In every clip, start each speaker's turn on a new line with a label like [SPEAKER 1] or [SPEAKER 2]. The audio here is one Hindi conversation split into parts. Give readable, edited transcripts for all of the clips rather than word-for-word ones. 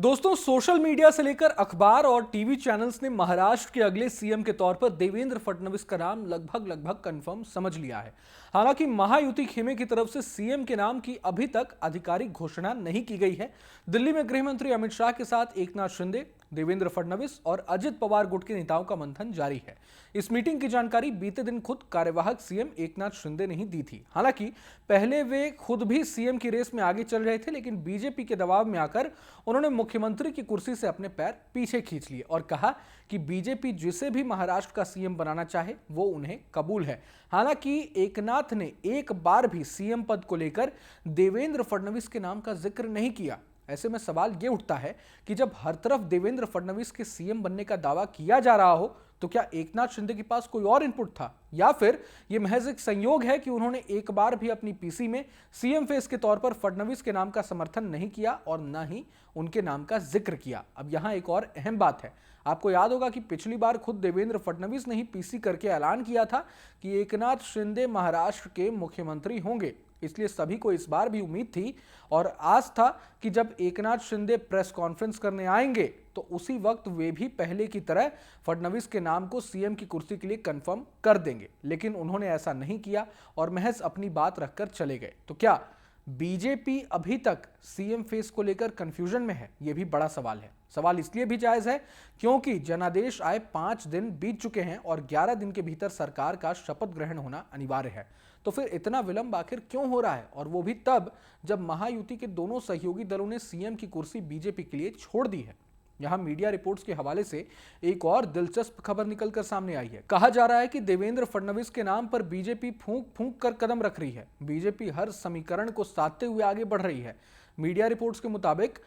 [SPEAKER 1] दोस्तों, सोशल मीडिया से लेकर अखबार और टीवी चैनल्स ने महाराष्ट्र के अगले सीएम के तौर पर देवेंद्र फडणवीस का नाम लगभग कंफर्म समझ लिया है। हालांकि महायुति खेमे की तरफ से सीएम के नाम की अभी तक आधिकारिक घोषणा नहीं की गई है। दिल्ली में गृह मंत्री अमित शाह के साथ एकनाथ शिंदे, देवेंद्र फडणवीस और अजित पवार गुट के नेताओं का मंथन जारी है। इस मीटिंग की जानकारी बीते दिन खुद कार्यवाहक सीएम एकनाथ शिंदे ने ही दी थी। हालांकि पहले वे खुद भी सीएम की रेस में आगे चल रहे थे, लेकिन बीजेपी के दबाव में आकर उन्होंने मुख्यमंत्री की कुर्सी से अपने पैर पीछे खींच लिए और कहा कि बीजेपी जिसे भी महाराष्ट्र का सीएम बनाना चाहे वो उन्हें कबूल है। हालांकि एकनाथ ने एक बार भी सीएम पद को लेकर देवेंद्र फडणवीस के नाम का जिक्र नहीं किया। ऐसे में सवाल ये उठता है कि जब हर तरफ देवेंद्र फडणवीस के सीएम बनने का दावा किया जा रहा हो, तो क्या एकनाथ शिंदे के पास कोई और इनपुट था, या फिर यह महज एक संयोग है कि उन्होंने एक बार भी अपनी पीसी में सीएम फेस के तौर पर फडणवीस के नाम का समर्थन नहीं किया और न ही उनके नाम का जिक्र किया। अब यहां एक और अहम बात है। आपको याद होगा कि पिछली बार खुद देवेंद्र फडणवीस ने ही पीसी करके ऐलान किया था कि एकनाथ शिंदे महाराष्ट्र के मुख्यमंत्री होंगे। इसलिए सभी को इस बार भी उम्मीद थी और आस था कि जब एकनाथ शिंदे प्रेस कॉन्फ्रेंस करने आएंगे तो उसी वक्त वे भी पहले की तरह फडणवीस के नाम को सीएम की कुर्सी के लिए कंफर्म कर देंगे। लेकिन उन्होंने ऐसा नहीं किया और महज अपनी बात रखकर चले गए। तो क्या बीजेपी अभी तक सीएम फेस को लेकर कंफ्यूजन में है? यह भी बड़ा सवाल है। सवाल इसलिए भी जायज है क्योंकि जनादेश आए 5 दिन बीत चुके हैं और 11 दिन के भीतर सरकार का शपथ ग्रहण होना अनिवार्य है। तो फिर इतना विलंब आखिर क्यों हो रहा है, और वो भी तब जब महायुति के दोनों सहयोगी दलों ने सीएम की कुर्सी बीजेपी के लिए छोड़ दी है। यहां मीडिया रिपोर्ट्स के हवाले से एक और दिलचस्प खबर निकलकर सामने आई है। कहा जा रहा है कि देवेंद्र फडणवीस के नाम पर बीजेपी फूंक फूंक कर कदम रख रही है। बीजेपी हर समीकरण को साधते हुए आगे बढ़ रही है। मीडिया रिपोर्ट्स के मुताबिक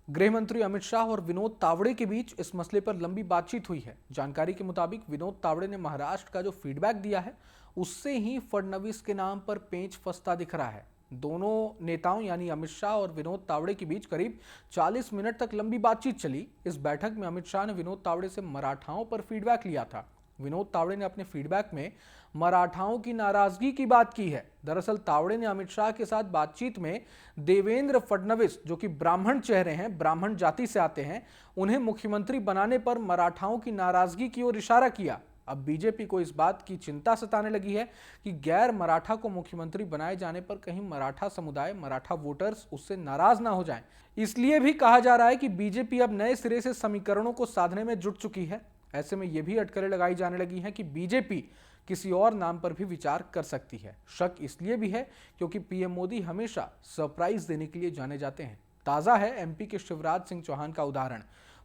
[SPEAKER 1] गृह मंत्री अमित शाह और विनोद तावड़े के बीच इस मसले पर लंबी बातचीत हुई है। जानकारी के मुताबिक विनोद तावड़े ने महाराष्ट्र का जो फीडबैक दिया है उससे ही फडणवीस के नाम पर पेंच फंसता दिख रहा है। दोनों नेताओं यानी अमित शाह और विनोद तावड़े के बीच करीब 40 मिनट तक लंबी बातचीत चली। इस बैठक में अमित शाह ने विनोद तावड़े से मराठाओं पर फीडबैक लिया था। विनोद तावड़े ने अपने फीडबैक में मराठाओं की नाराजगी की बात की है। दरअसल तावड़े ने अमित शाह के साथ बातचीत में देवेंद्र फडणवीस, जो कि ब्राह्मण चेहरे हैं, ब्राह्मण जाति से आते हैं, उन्हें मुख्यमंत्री बनाने पर मराठाओं की नाराजगी की ओर इशारा किया। अब बीजेपी को इस बात की चिंता सताने लगी है कि गैर मराठा को मुख्यमंत्री बनाए जाने पर कहीं मराठा समुदाय, मराठा वोटर्स उससे नाराज ना हो जाएं। इसलिए भी कहा जा रहा है कि बीजेपी अब नए सिरे से समीकरणों को साधने में जुट चुकी है। ऐसे में यह भी अटकलें लगाई जाने लगी हैं कि बीजेपी किसी और नाम पर भी विचार कर सकती है। शक इसलिए भी है क्योंकि पीएम मोदी हमेशा सरप्राइज देने के लिए जाने जाते हैं। ताजा है एमपी के शिवराज सिंह चौहान का उदाहरण।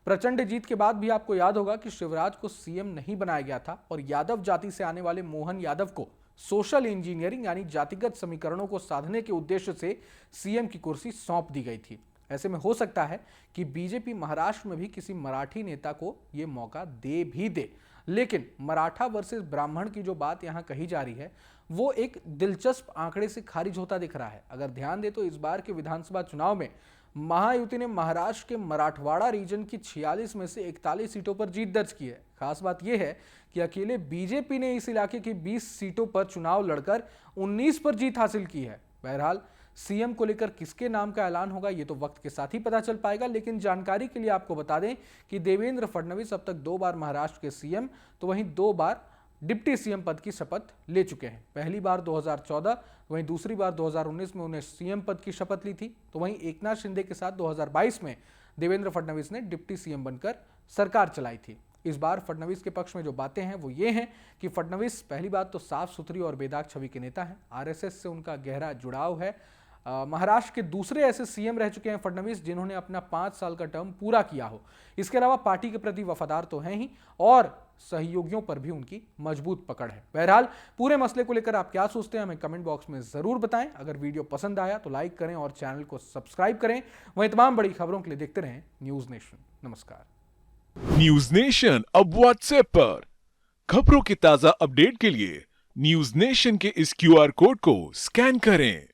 [SPEAKER 1] प्रचंड जीत के बाद भी आपको याद होगा कि शिवराज को सीएम नहीं बनाया गया था और यादव जाति से आने वाले मोहन यादव को सोशल इंजीनियरिंग यानी जातिगत समीकरणों को साधने के उद्देश्य से सीएम की कुर्सी सौंप दी गई थी। ऐसे में हो सकता है कि बीजेपी महाराष्ट्र में भी किसी मराठी नेता को यह मौका दे भी दे। लेकिन मराठा वर्सेस ब्राह्मण की जो बात यहां कही जा रही है वो एक दिलचस्प आंकड़े से खारिज होता दिख रहा है। अगर ध्यान दे तो इस बार के विधानसभा चुनाव में महायुति ने महाराष्ट्र के मराठवाड़ा रीजन की 46 में से 41 सीटों पर जीत दर्ज की है। खास बात यह है कि अकेले बीजेपी ने इस इलाके की 20 सीटों पर चुनाव लड़कर 19 पर जीत हासिल की है। बहरहाल सीएम को लेकर किसके नाम का ऐलान होगा ये तो वक्त के साथ ही पता चल पाएगा। लेकिन जानकारी के लिए आपको बता दें कि देवेंद्र फडणवीस अब तक 2 बार महाराष्ट्र के सीएम तो वहीं 2 बार डिप्टी सीएम पद की शपथ ले चुके हैं। पहली बार 2014, वहीं दूसरी बार 2019 में उन्हें सीएम पद की शपथ ली थी। तो वहीं एकनाथ शिंदे के साथ 2022 में देवेंद्र फडणवीस ने डिप्टी सीएम बनकर सरकार चलाई थी। इस बार फडणवीस के पक्ष में जो बातें हैं वो ये हैं कि फडणवीस पहली बात तो साफ सुथरी और बेदाग छवि के नेता हैं। आरएसएस से उनका गहरा जुड़ाव है। महाराष्ट्र के दूसरे ऐसे सीएम रह चुके हैं फडणवीस जिन्होंने अपना 5 साल का टर्म पूरा किया हो। इसके अलावा पार्टी के प्रति वफादार तो हैं ही और सहयोगियों पर भी उनकी मजबूत पकड़ है। बहरहाल पूरे मसले को लेकर आप क्या सोचते हैं हमें कमेंट बॉक्स में जरूर बताएं। अगर वीडियो पसंद आया तो लाइक करें और चैनल को सब्सक्राइब करें। वहीं तमाम बड़ी खबरों के लिए देखते रहें न्यूज नेशन। नमस्कार।
[SPEAKER 2] न्यूज नेशन अब व्हाट्सएप पर खबरों की ताजा अपडेट के लिए न्यूज नेशन के इस क्यूआर कोड को स्कैन करें।